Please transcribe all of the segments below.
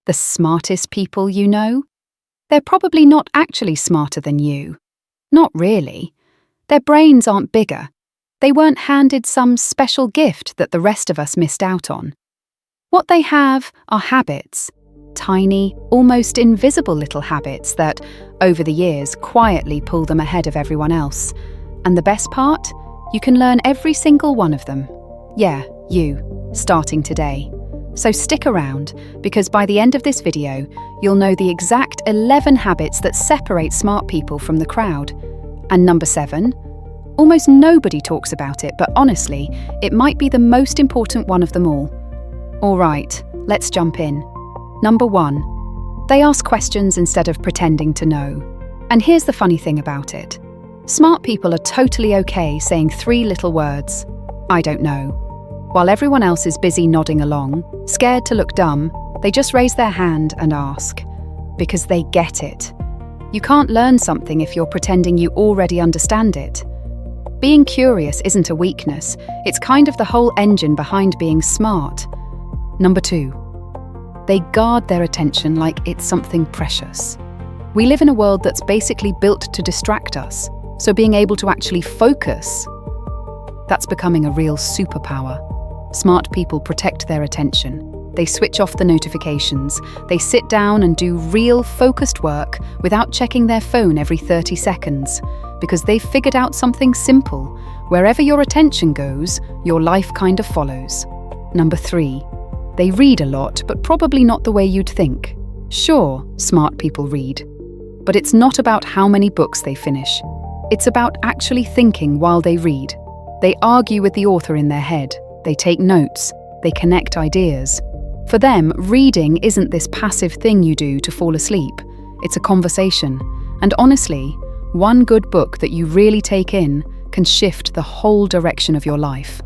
The smartest people you know? They're probably not actually smarter than you. Not really. Their brains aren't bigger. They weren't handed some special gift that the rest of us missed out on. What they have are habits. Tiny, almost invisible little habits that, over the years, quietly pull them ahead of everyone else. And the best part? You can learn every single one of them. Yeah, you, starting today. So stick around, because by the end of this video, you'll know the exact 11 habits that separate smart people from the crowd. And number 7? Almost nobody talks about it, but honestly, it might be the most important one of them all. All right, let's jump in. Number 1. They ask questions instead of pretending to know. And here's the funny thing about it. Smart people are totally okay saying 3 little words, "I don't know." While everyone else is busy nodding along, scared to look dumb, they just raise their hand and ask. Because they get it. You can't learn something if you're pretending you already understand it. Being curious isn't a weakness, it's kind of the whole engine behind being smart. Number 2. They guard their attention like it's something precious. We live in a world that's basically built to distract us, so being able to actually focus, that's becoming a real superpower. Smart people protect their attention. They switch off the notifications. They sit down and do real focused work without checking their phone every 30 seconds. Because they've figured out something simple. Wherever your attention goes, your life kind of follows. Number 3. They read a lot, but probably not the way you'd think. Sure, smart people read. But it's not about how many books they finish. It's about actually thinking while they read. They argue with the author in their head. They take notes. They connect ideas. For them, reading isn't this passive thing you do to fall asleep. It's a conversation. And honestly, one good book that you really take in can shift the whole direction of your life.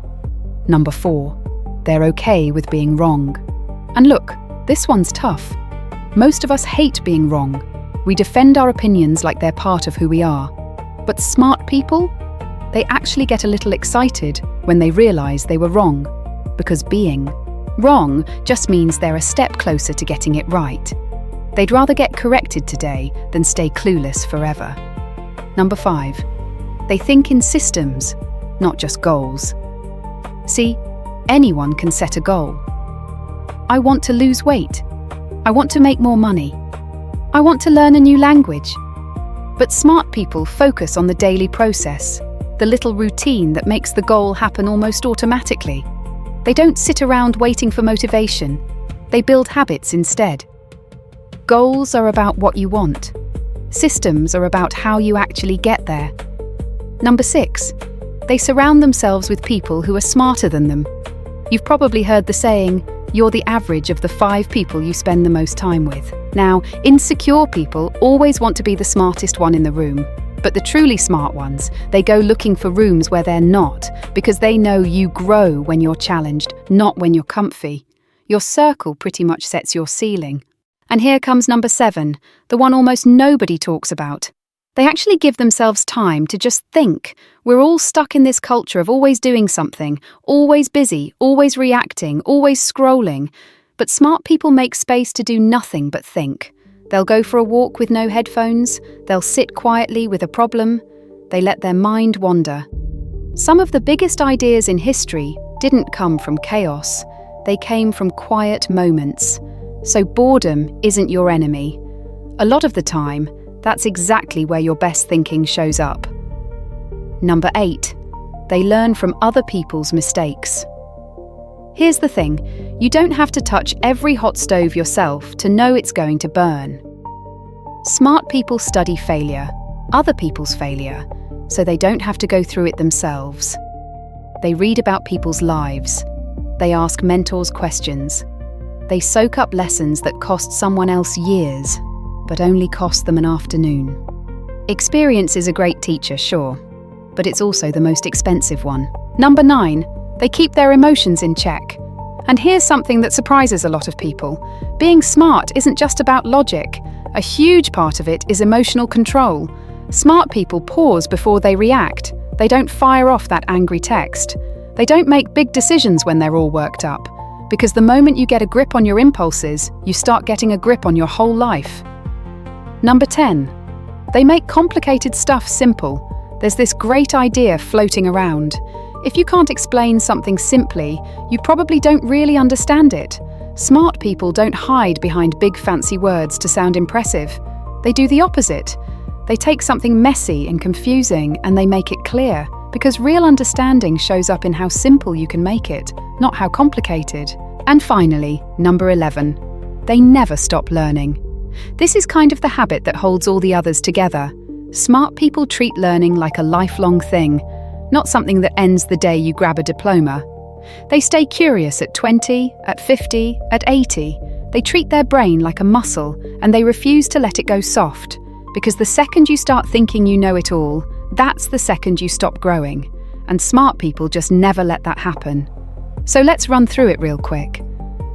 Number 4. They're okay with being wrong. And look, this one's tough. Most of us hate being wrong. We defend our opinions like they're part of who we are. But smart people? They actually get a little excited when they realize they were wrong. Because being wrong just means they're a step closer to getting it right. They'd rather get corrected today than stay clueless forever. Number 5. They think in systems, not just goals. See, anyone can set a goal. I want to lose weight. I want to make more money. I want to learn a new language. But smart people focus on the daily process, the little routine that makes the goal happen almost automatically. They don't sit around waiting for motivation. They build habits instead. Goals are about what you want. Systems are about how you actually get there. Number 6. They surround themselves with people who are smarter than them. You've probably heard the saying, you're the average of the 5 people you spend the most time with. Now, insecure people always want to be the smartest one in the room. But the truly smart ones, they go looking for rooms where they're not, because they know you grow when you're challenged, not when you're comfy. Your circle pretty much sets your ceiling. And here comes number 7, the one almost nobody talks about. They actually give themselves time to just think. We're all stuck in this culture of always doing something, always busy, always reacting, always scrolling. But smart people make space to do nothing but think. They'll go for a walk with no headphones. They'll sit quietly with a problem. They let their mind wander. Some of the biggest ideas in history didn't come from chaos. They came from quiet moments. So boredom isn't your enemy. A lot of the time, that's exactly where your best thinking shows up. Number 8. They learn from other people's mistakes. Here's the thing, you don't have to touch every hot stove yourself to know it's going to burn. Smart people study failure, other people's failure, so they don't have to go through it themselves. They read about people's lives. They ask mentors questions. They soak up lessons that cost someone else years, but only cost them an afternoon. Experience is a great teacher, sure, but it's also the most expensive one. Number 9. They keep their emotions in check. And here's something that surprises a lot of people. Being smart isn't just about logic. A huge part of it is emotional control. Smart people pause before they react. They don't fire off that angry text. They don't make big decisions when they're all worked up. Because the moment you get a grip on your impulses, you start getting a grip on your whole life. Number 10. They make complicated stuff simple. There's this great idea floating around. If you can't explain something simply, you probably don't really understand it. Smart people don't hide behind big fancy words to sound impressive. They do the opposite. They take something messy and confusing and they make it clear, because real understanding shows up in how simple you can make it, not how complicated. And finally, number 11. They never stop learning. This is kind of the habit that holds all the others together. Smart people treat learning like a lifelong thing, not something that ends the day you grab a diploma. They stay curious at 20, at 50, at 80. They treat their brain like a muscle and they refuse to let it go soft, because the second you start thinking you know it all, that's the second you stop growing. And smart people just never let that happen. So let's run through it real quick.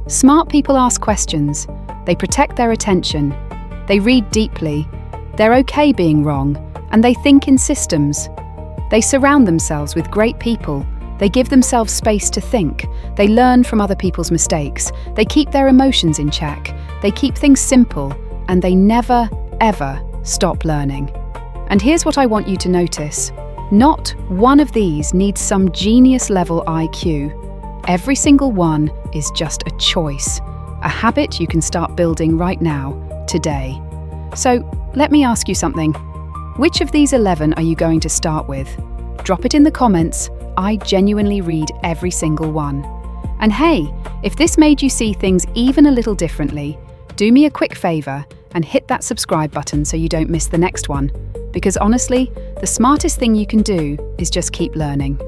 Smart people ask questions. They protect their attention. They read deeply. They're okay being wrong, and they think in systems. They surround themselves with great people. They give themselves space to think. They learn from other people's mistakes. They keep their emotions in check. They keep things simple, and they never, ever stop learning. And here's what I want you to notice. Not one of these needs some genius-level IQ. Every single one is just a choice, a habit you can start building right now, today. So, let me ask you something. Which of these 11 are you going to start with? Drop it in the comments. I genuinely read every single one. And hey, if this made you see things even a little differently, do me a quick favor and hit that subscribe button so you don't miss the next one. Because honestly, the smartest thing you can do is just keep learning.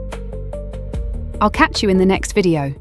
I'll catch you in the next video.